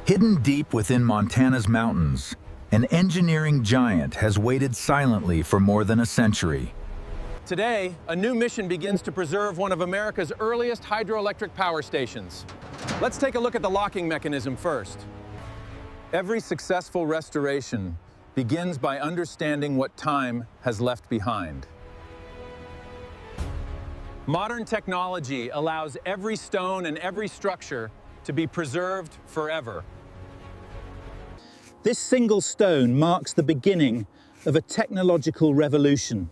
Hidden deep within Montana's mountains, an engineering giant has waited silently for more than a century. Today, a new mission begins to preserve one of America's earliest hydroelectric power stations. Let's take a look at the locking mechanism first. Every successful restoration begins by understanding what time has left behind. Modern technology allows every stone and every structure to be preserved forever. This single stone marks the beginning of a technological revolution.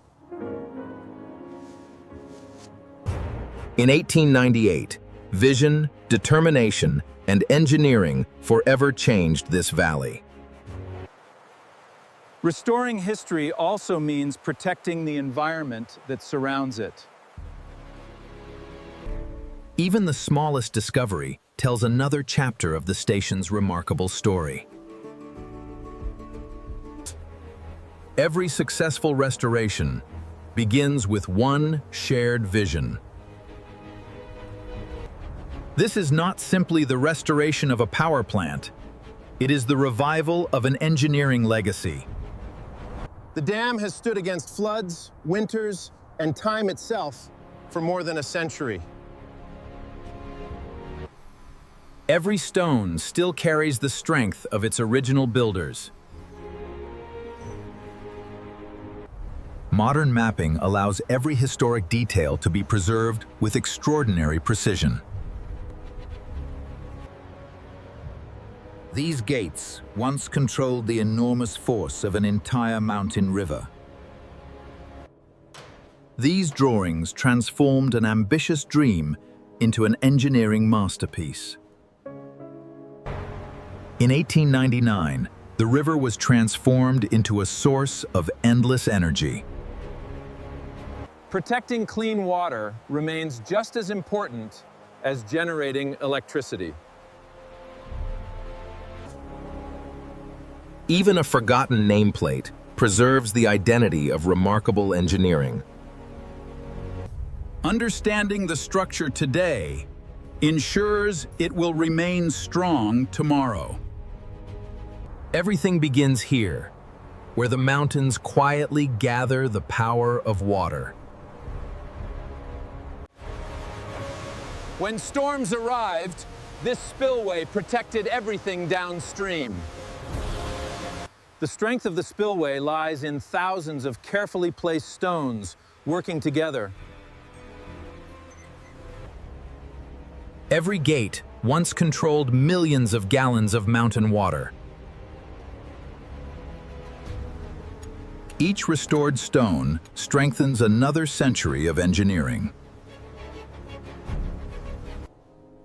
In 1898, vision, determination, and engineering forever changed this valley. Restoring history also means protecting the environment that surrounds it. Even the smallest discovery tells another chapter of the station's remarkable story. Every successful restoration begins with one shared vision. This is not simply the restoration of a power plant. It is the revival of an engineering legacy. The dam has stood against floods, winters, and time itself for more than a century. Every stone still carries the strength of its original builders. Modern mapping allows every historic detail to be preserved with extraordinary precision. These gates once controlled the enormous force of an entire mountain river. These drawings transformed an ambitious dream into an engineering masterpiece. In 1899, the river was transformed into a source of endless energy. Protecting clean water remains just as important as generating electricity. Even a forgotten nameplate preserves the identity of remarkable engineering. Understanding the structure today ensures it will remain strong tomorrow. Everything begins here, where the mountains quietly gather the power of water. When storms arrived, this spillway protected everything downstream. The strength of the spillway lies in thousands of carefully placed stones working together. Every gate once controlled millions of gallons of mountain water. Each restored stone strengthens another century of engineering.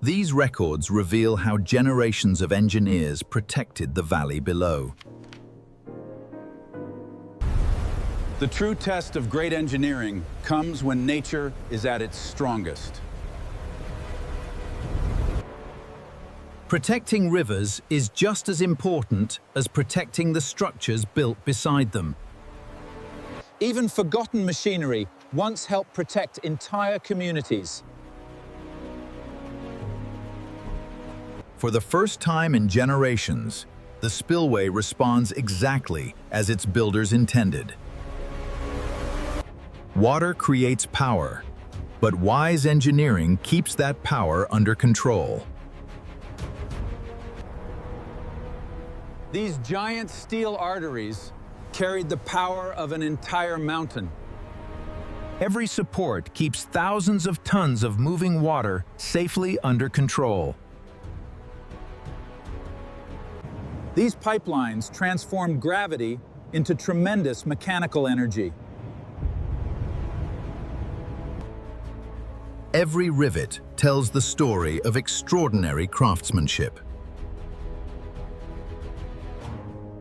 These records reveal how generations of engineers protected the valley below. The true test of great engineering comes when nature is at its strongest. Protecting rivers is just as important as protecting the structures built beside them. Even forgotten machinery once helped protect entire communities. For the first time in generations, the spillway responds exactly as its builders intended. Water creates power, but wise engineering keeps that power under control. These giant steel arteries carried the power of an entire mountain. Every support keeps thousands of tons of moving water safely under control. These pipelines transformed gravity into tremendous mechanical energy. Every rivet tells the story of extraordinary craftsmanship.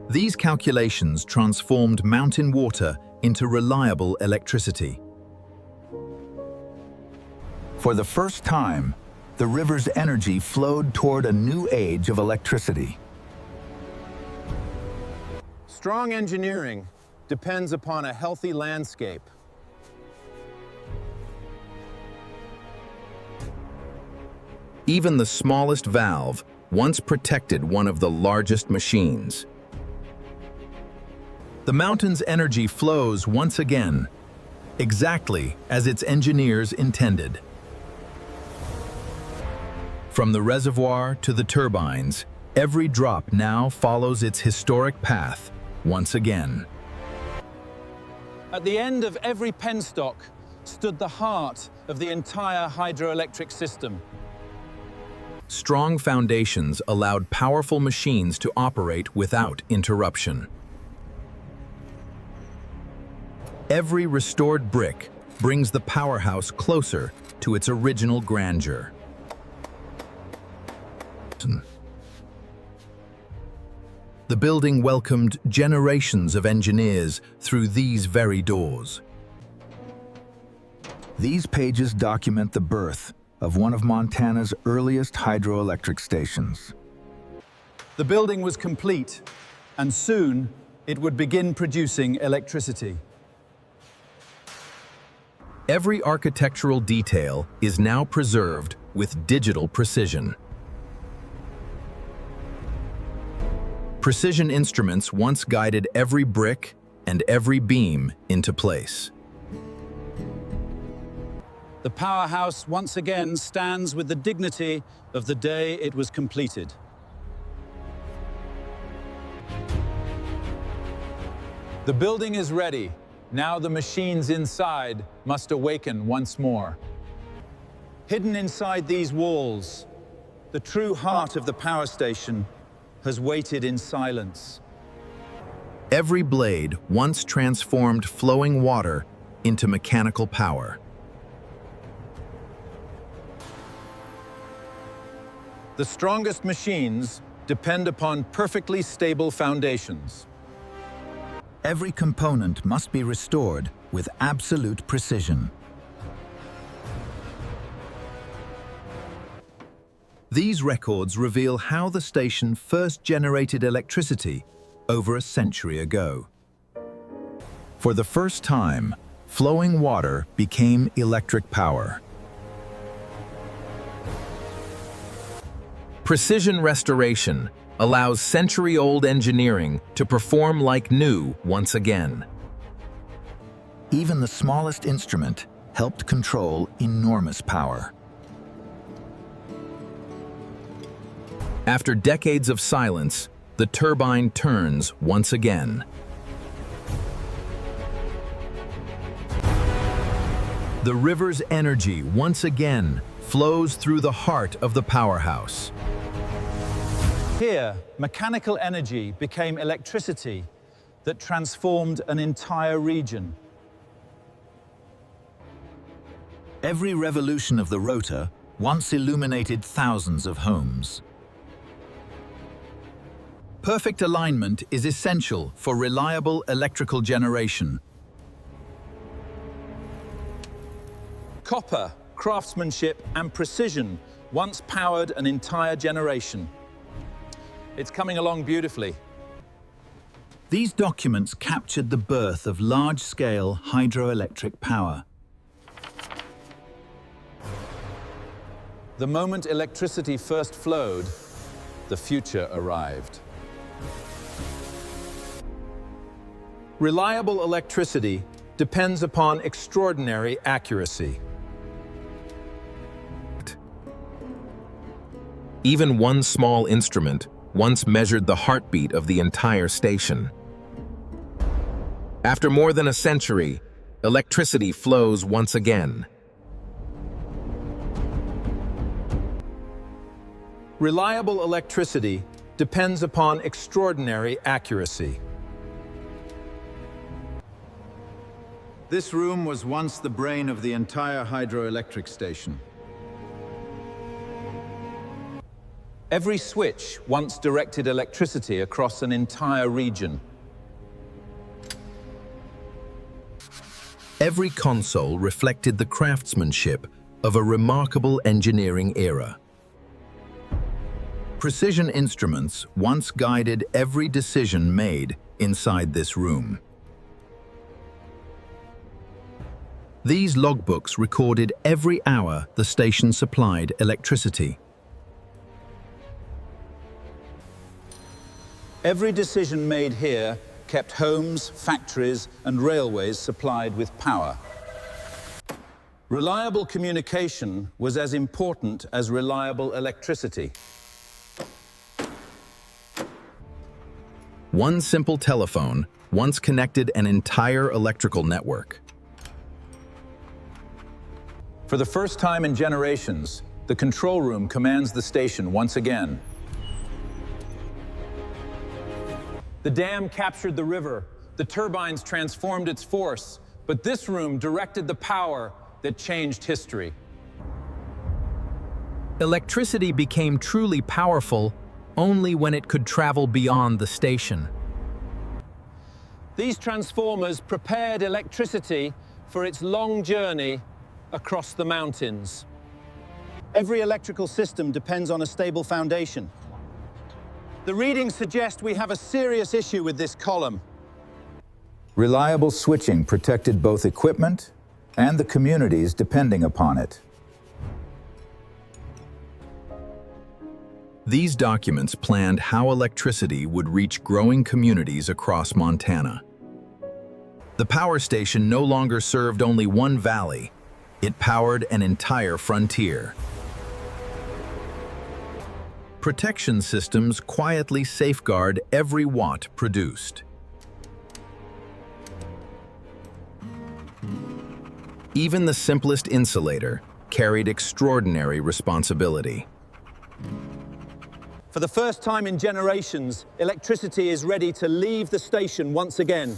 These calculations transformed mountain water into reliable electricity. For the first time, the river's energy flowed toward a new age of electricity. Strong engineering depends upon a healthy landscape. Even the smallest valve once protected one of the largest machines. The mountain's energy flows once again, exactly as its engineers intended. From the reservoir to the turbines, every drop now follows its historic path once again. At the end of every penstock stood the heart of the entire hydroelectric system. Strong foundations allowed powerful machines to operate without interruption. Every restored brick brings the powerhouse closer to its original grandeur. The building welcomed generations of engineers through these very doors. These pages document the birth of one of Montana's earliest hydroelectric stations. The building was complete, and soon it would begin producing electricity. Every architectural detail is now preserved with digital precision. Precision instruments once guided every brick and every beam into place. The powerhouse once again stands with the dignity of the day it was completed. The building is ready. Now the machines inside must awaken once more. Hidden inside these walls, the true heart of the power station has waited in silence. Every blade once transformed flowing water into mechanical power. The strongest machines depend upon perfectly stable foundations. Every component must be restored with absolute precision. These records reveal how the station first generated electricity over a century ago. For the first time, flowing water became electric power. Precision restoration allows century-old engineering to perform like new once again. Even the smallest instrument helped control enormous power. After decades of silence, the turbine turns once again. The river's energy once again flows through the heart of the powerhouse. Here, mechanical energy became electricity that transformed an entire region. Every revolution of the rotor once illuminated thousands of homes. Perfect alignment is essential for reliable electrical generation. Copper, craftsmanship, and precision once powered an entire generation. It's coming along beautifully. These documents captured the birth of large-scale hydroelectric power. The moment electricity first flowed, the future arrived. Reliable electricity depends upon extraordinary accuracy. Even one small instrument once measured the heartbeat of the entire station. After more than a century, electricity flows once again. Reliable electricity depends upon extraordinary accuracy. This room was once the brain of the entire hydroelectric station. Every switch once directed electricity across an entire region. Every console reflected the craftsmanship of a remarkable engineering era. Precision instruments once guided every decision made inside this room. These logbooks recorded every hour the station supplied electricity. Every decision made here kept homes, factories, and railways supplied with power. Reliable communication was as important as reliable electricity. One simple telephone once connected an entire electrical network. For the first time in generations, the control room commands the station once again. The dam captured the river, the turbines transformed its force, but this room directed the power that changed history. Electricity became truly powerful only when it could travel beyond the station. These transformers prepared electricity for its long journey across the mountains. Every electrical system depends on a stable foundation. The readings suggest we have a serious issue with this column. Reliable switching protected both equipment and the communities depending upon it. These documents planned how electricity would reach growing communities across Montana. The power station no longer served only one valley. It powered an entire frontier. Protection systems quietly safeguard every watt produced. Even the simplest insulator carried extraordinary responsibility. For the first time in generations, electricity is ready to leave the station once again.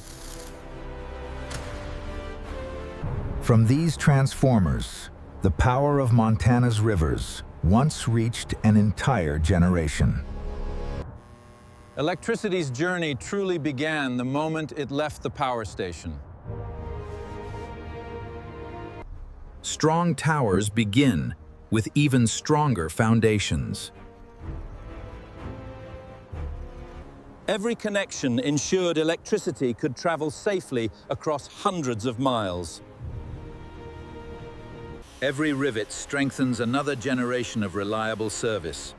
From these transformers, the power of Montana's rivers once reached an entire generation. Electricity's journey truly began the moment it left the power station. Strong towers begin with even stronger foundations. Every connection ensured electricity could travel safely across hundreds of miles. Every rivet strengthens another generation of reliable service.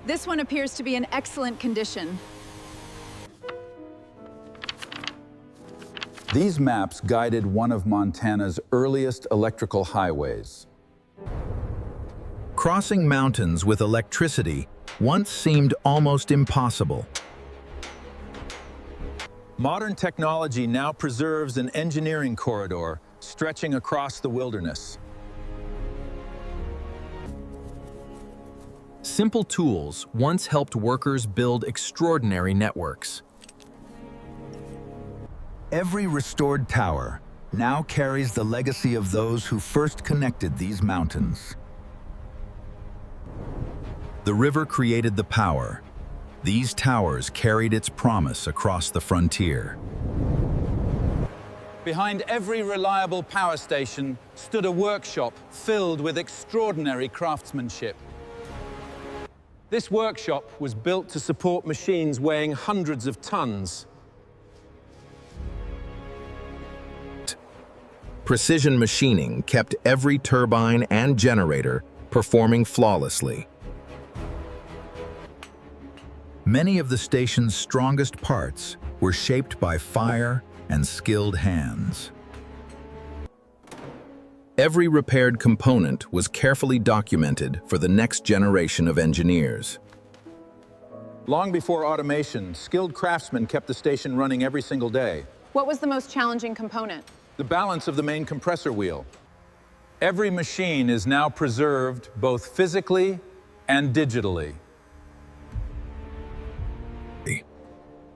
This one appears to be in excellent condition. These maps guided one of Montana's earliest electrical highways. Crossing mountains with electricity once seemed almost impossible. Modern technology now preserves an engineering corridor stretching across the wilderness. Simple tools once helped workers build extraordinary networks. Every restored tower now carries the legacy of those who first connected these mountains. The river created the power. These towers carried its promise across the frontier. Behind every reliable power station stood a workshop filled with extraordinary craftsmanship. This workshop was built to support machines weighing hundreds of tons. Precision machining kept every turbine and generator performing flawlessly. Many of the station's strongest parts were shaped by fire and skilled hands. Every repaired component was carefully documented for the next generation of engineers. Long before automation, skilled craftsmen kept the station running every single day. What was the most challenging component? The balance of the main compressor wheel. Every machine is now preserved both physically and digitally.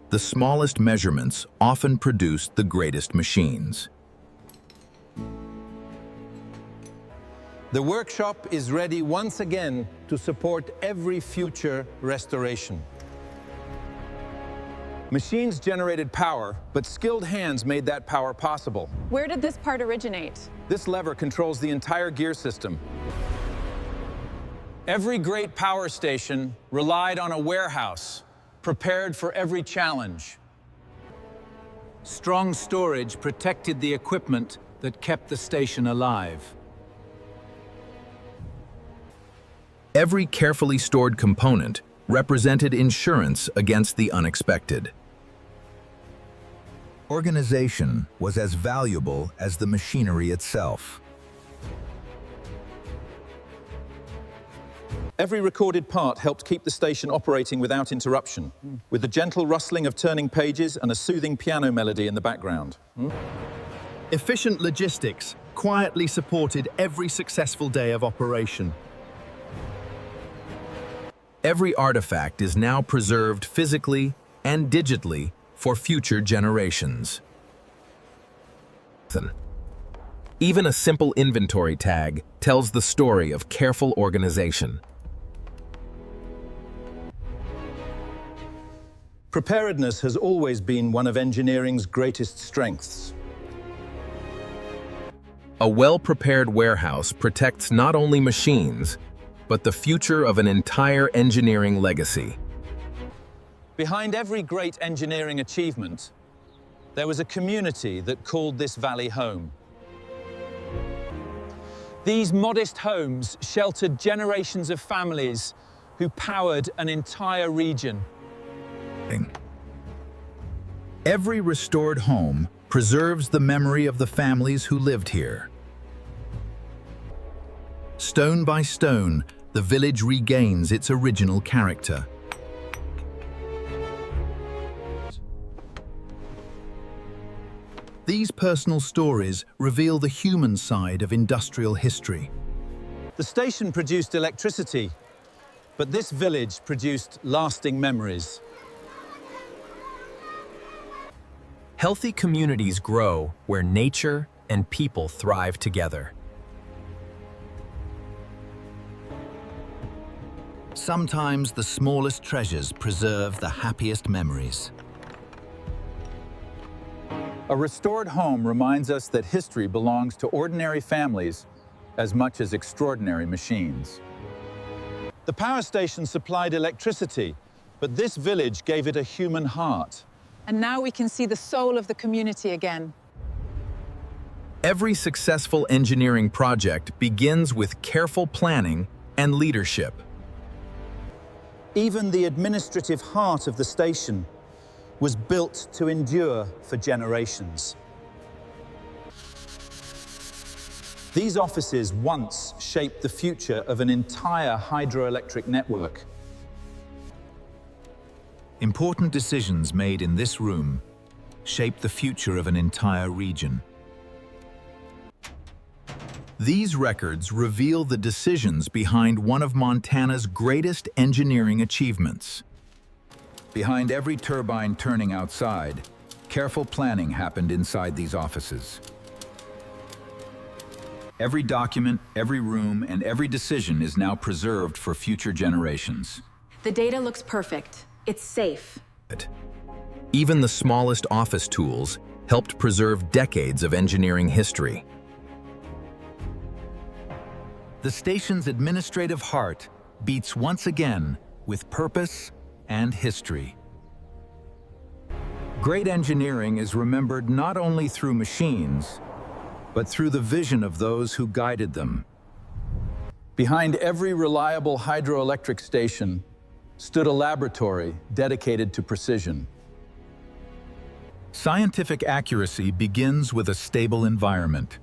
The smallest measurements often produced the greatest machines. The workshop is ready once again to support every future restoration. Machines generated power, but skilled hands made that power possible. Where did this part originate? This lever controls the entire gear system. Every great power station relied on a warehouse, prepared for every challenge. Strong storage protected the equipment that kept the station alive. Every carefully stored component represented insurance against the unexpected. Organization was as valuable as the machinery itself. Every recorded part helped keep the station operating without interruption, with the gentle rustling of turning pages and a soothing piano melody in the background. Efficient logistics quietly supported every successful day of operation. Every artifact is now preserved physically and digitally for future generations. Even a simple inventory tag tells the story of careful organization. Preparedness has always been one of engineering's greatest strengths. A well-prepared warehouse protects not only machines, but the future of an entire engineering legacy. Behind every great engineering achievement, there was a community that called this valley home. These modest homes sheltered generations of families who powered an entire region. Every restored home preserves the memory of the families who lived here. Stone by stone, the village regains its original character. These personal stories reveal the human side of industrial history. The station produced electricity, but this village produced lasting memories. Healthy communities grow where nature and people thrive together. Sometimes the smallest treasures preserve the happiest memories. A restored home reminds us that history belongs to ordinary families as much as extraordinary machines. The power station supplied electricity, but this village gave it a human heart. And now we can see the soul of the community again. Every successful engineering project begins with careful planning and leadership. Even the administrative heart of the station was built to endure for generations. These offices once shaped the future of an entire hydroelectric network. Important decisions made in this room shape the future of an entire region. These records reveal the decisions behind one of Montana's greatest engineering achievements. Behind every turbine turning outside, careful planning happened inside these offices. Every document, every room, and every decision is now preserved for future generations. The data looks perfect. It's safe. Even the smallest office tools helped preserve decades of engineering history. The station's administrative heart beats once again with purpose and history. Great engineering is remembered not only through machines, but through the vision of those who guided them. Behind every reliable hydroelectric station stood a laboratory dedicated to precision. Scientific accuracy begins with a stable environment.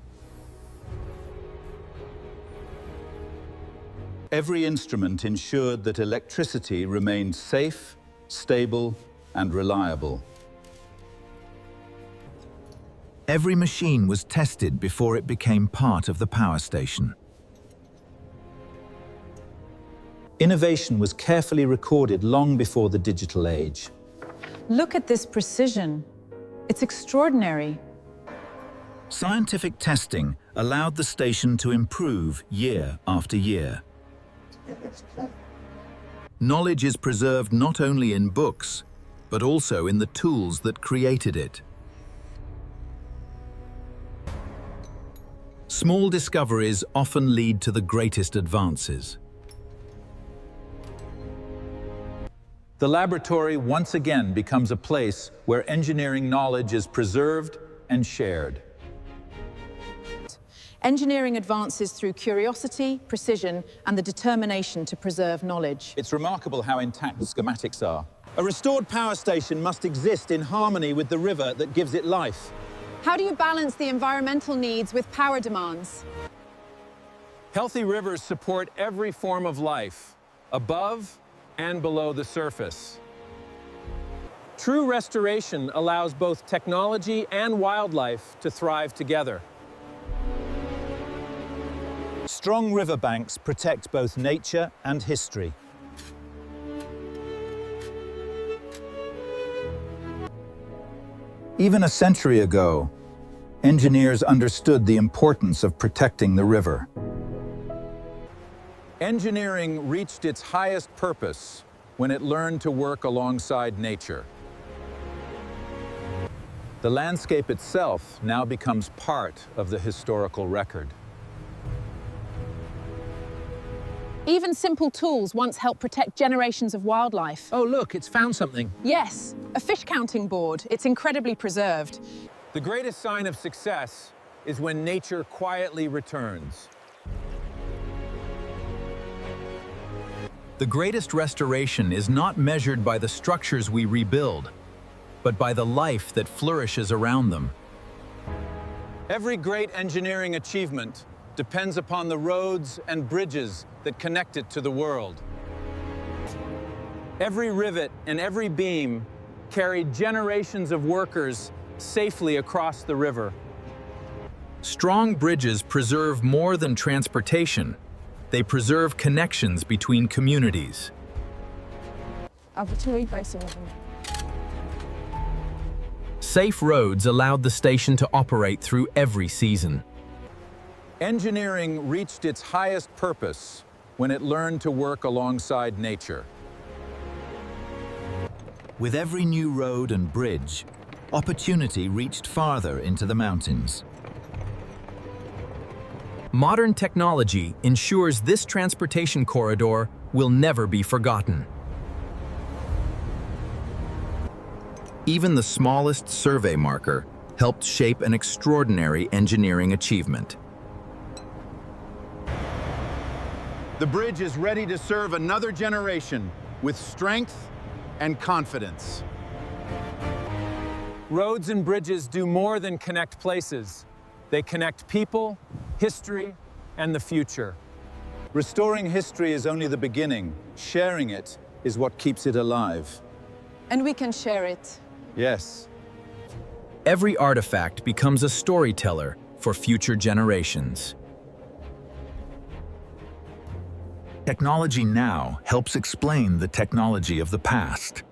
Every instrument ensured that electricity remained safe, stable, and reliable. Every machine was tested before it became part of the power station. Innovation was carefully recorded long before the digital age. Look at this precision. It's extraordinary. Scientific testing allowed the station to improve year after year. Knowledge is preserved not only in books, but also in the tools that created it. Small discoveries often lead to the greatest advances. The laboratory once again becomes a place where engineering knowledge is preserved and shared. Engineering advances through curiosity, precision, and the determination to preserve knowledge. It's remarkable how intact the schematics are. A restored power station must exist in harmony with the river that gives it life. How do you balance the environmental needs with power demands? Healthy rivers support every form of life, above and below the surface. True restoration allows both technology and wildlife to thrive together. Strong riverbanks protect both nature and history. Even a century ago, engineers understood the importance of protecting the river. Engineering reached its highest purpose when it learned to work alongside nature. The landscape itself now becomes part of the historical record. Even simple tools once helped protect generations of wildlife. Oh, look, it's found something. Yes, a fish counting board. It's incredibly preserved. The greatest sign of success is when nature quietly returns. The greatest restoration is not measured by the structures we rebuild, but by the life that flourishes around them. Every great engineering achievement depends upon the roads and bridges that connect it to the world. Every rivet and every beam carried generations of workers safely across the river. Strong bridges preserve more than transportation. They preserve connections between communities. Safe roads allowed the station to operate through every season. Engineering reached its highest purpose when it learned to work alongside nature. With every new road and bridge, opportunity reached farther into the mountains. Modern technology ensures this transportation corridor will never be forgotten. Even the smallest survey marker helped shape an extraordinary engineering achievement. The bridge is ready to serve another generation with strength and confidence. Roads and bridges do more than connect places. They connect people, history, and the future. Restoring history is only the beginning. Sharing it is what keeps it alive. And we can share it. Yes. Every artifact becomes a storyteller for future generations. Technology now helps explain the technology of the past.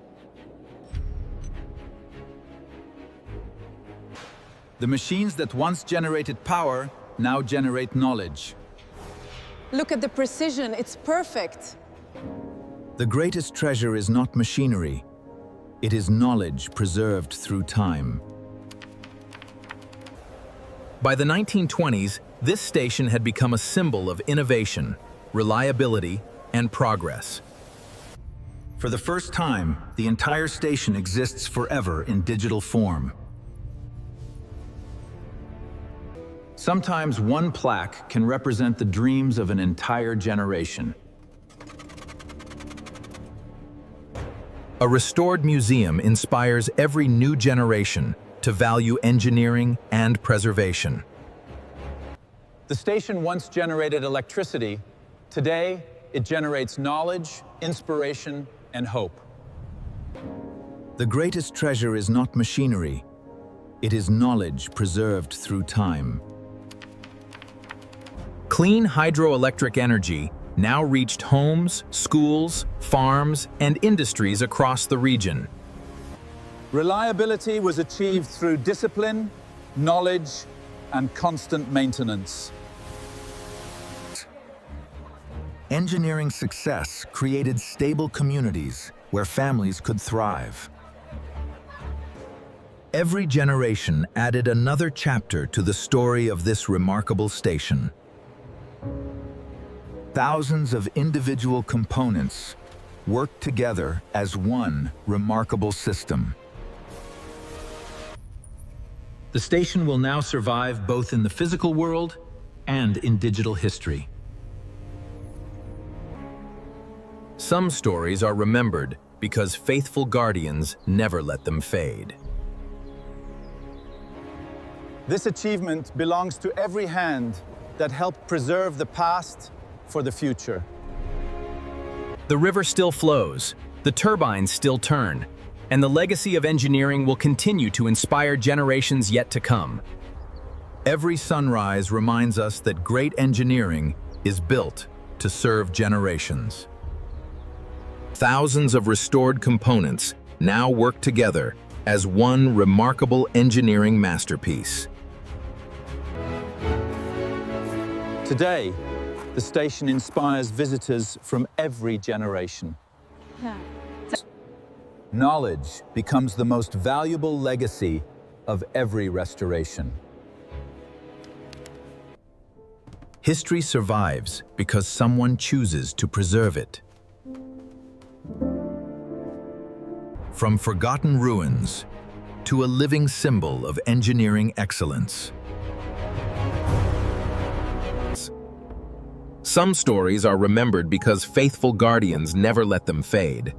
The machines that once generated power now generate knowledge. Look at the precision. It's perfect. The greatest treasure is not machinery. It is knowledge preserved through time. By the 1920s, this station had become a symbol of innovation, reliability, and progress. For the first time, the entire station exists forever in digital form. Sometimes one plaque can represent the dreams of an entire generation. A restored museum inspires every new generation to value engineering and preservation. The station once generated electricity. Today, it generates knowledge, inspiration, and hope. The greatest treasure is not machinery. It is knowledge preserved through time. Clean hydroelectric energy now reached homes, schools, farms, and industries across the region. Reliability was achieved through discipline, knowledge, and constant maintenance. Engineering success created stable communities where families could thrive. Every generation added another chapter to the story of this remarkable station. Thousands of individual components worked together as one remarkable system. The station will now survive both in the physical world and in digital history. Some stories are remembered because faithful guardians never let them fade. This achievement belongs to every hand that helped preserve the past for the future. The river still flows, the turbines still turn, and the legacy of engineering will continue to inspire generations yet to come. Every sunrise reminds us that great engineering is built to serve generations. Thousands of restored components now work together as one remarkable engineering masterpiece. Today, the station inspires visitors from every generation. Knowledge becomes the most valuable legacy of every restoration. History survives because someone chooses to preserve it. From forgotten ruins to a living symbol of engineering excellence. Some stories are remembered because faithful guardians never let them fade.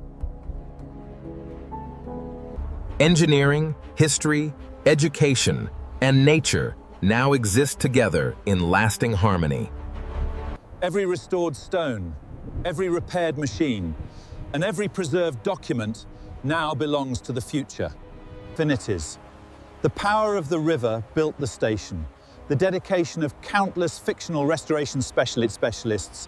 Engineering, history, education, and nature now exist together in lasting harmony. Every restored stone, every repaired machine, and every preserved document now belongs to the future. Infinities. The power of the river built the station. The dedication of countless fictional restoration specialists